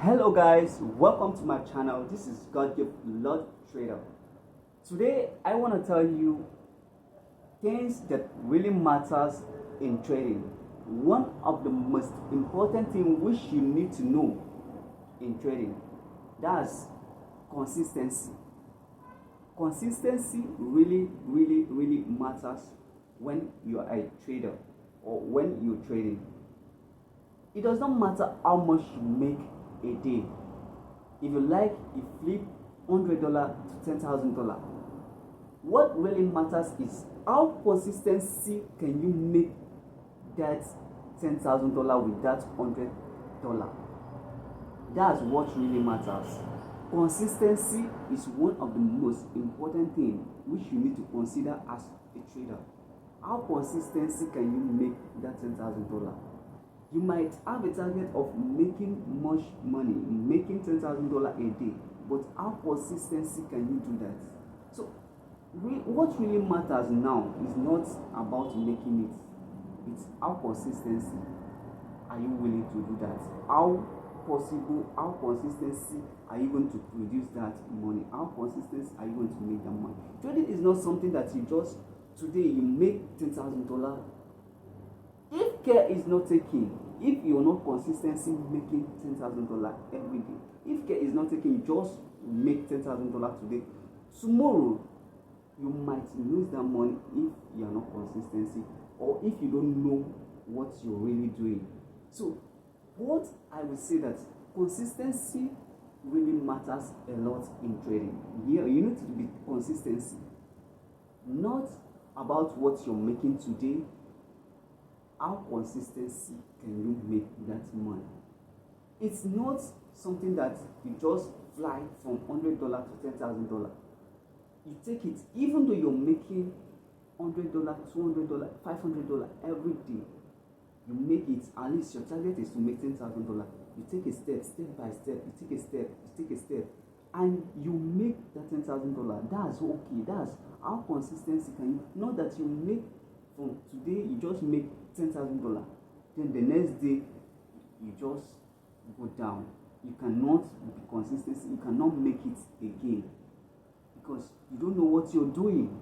Hello guys, welcome to my channel. This is God Give Lord Trader. Today I want to tell you things that really matters in trading. One of the most important things which you need to know in trading, that's consistency. Consistency really matters when you are a trader or when you're trading. It does not matter how much you make a day. If you like, you flip $100 to $10,000. What really matters is how consistency can you make that $10,000 with that $100. That's what really matters. Consistency is one of the most important things which you need to consider as a trader. How consistency can you make that $10,000? You might have a target of making much money, making $10,000 a day, but how consistency can you do that? So, what really matters now is not about making it, it's how consistency are you willing to do that? How consistency are you going to produce that money? How consistency are you going to make that money? Trading is not something that you just, today you make $10,000. If care is not taken, if you're not consistently making $10,000 every day, if care is not taken, you just make $10,000 today, tomorrow you might lose that money if you are not consistency or if you don't know what you're really doing. So what I would say that consistency really matters a lot in trading. Yeah, you need to be consistency, not about what you're making today. How consistency can you make that money? It's not something that you just fly from $100 to $10,000. You take it, even though you're making $100, $200, $500 every day, you make it. At least your target is to make $10,000. You take a step by step. You take a step, and you make that $10,000. That's okay. That's how consistency can you. Not that you make from today, you just make $10,000, then the next day you just go down. You cannot be consistent. You cannot make it again because you don't know what you're doing.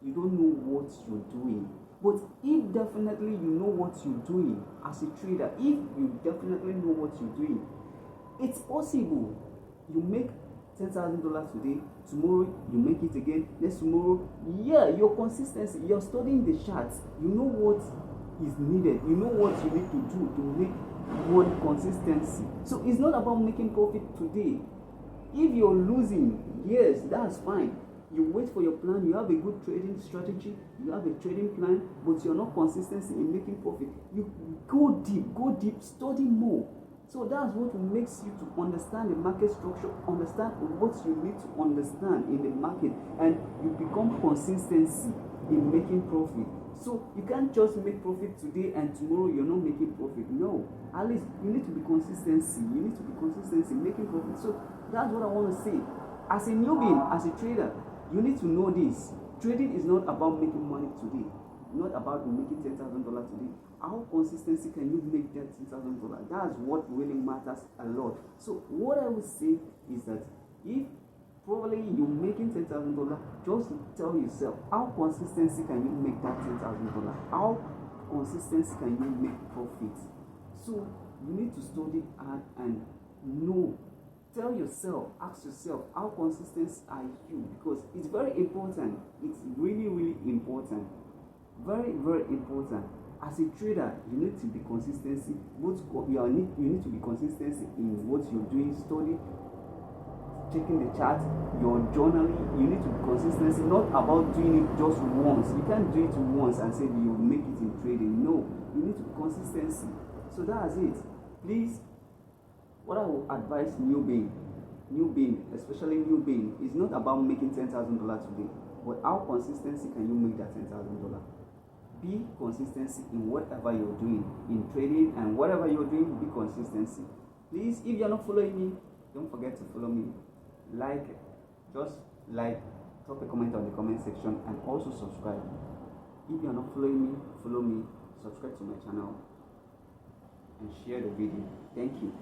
You don't know what you're doing. But if definitely you know what you're doing as a trader, if you definitely know what you're doing, it's possible. You make $10,000 today, tomorrow you make it again, next tomorrow. Yeah, your consistency, you're studying the charts, you know what is needed, you know what you need to do to make one consistency. So it's not about making profit today. If you're losing, yes, that's fine. You wait for your plan, you have a good trading strategy, you have a trading plan, but you're not consistent in making profit. You go deep, study more. So that's what makes you to understand the market structure, understand what you need to understand in the market, and you become consistency in making profit. So you can't just make profit today and tomorrow you're not making profit. No, at least you need to be consistency. You need to be consistent in making profit. So that's what I want to say. As a newbie, as a trader, you need to know this. Trading is not about making money today, not about making $10,000 today. How consistency can you make that $10,000? That's what really matters a lot. So what I would say is that if probably you're making $10,000, just tell yourself, how consistency can you make that $10,000? How consistency can you make profit? So you need to study hard and know. Tell yourself, ask yourself, how consistent are you? Because it's very important. It's really important. Very important. As a trader, you need to be consistency. You need to be consistency in what you're doing, study, checking the chart, your journaling. You need to be consistency, not about doing it just once. You can't do it once and say you'll make it in trading. No, you need to be consistency. So that's it. Please, what I will advise newbie, especially newbie, is not about making $10,000 today, but how consistency can you make that $10,000? Be consistency in whatever you're doing, in trading and whatever you're doing. Be consistency. Please, if you're not following me, don't forget to follow me. Just like, drop a comment on the comment section, and also subscribe. If you're not following me, follow me, subscribe to my channel, and share the video. Thank you.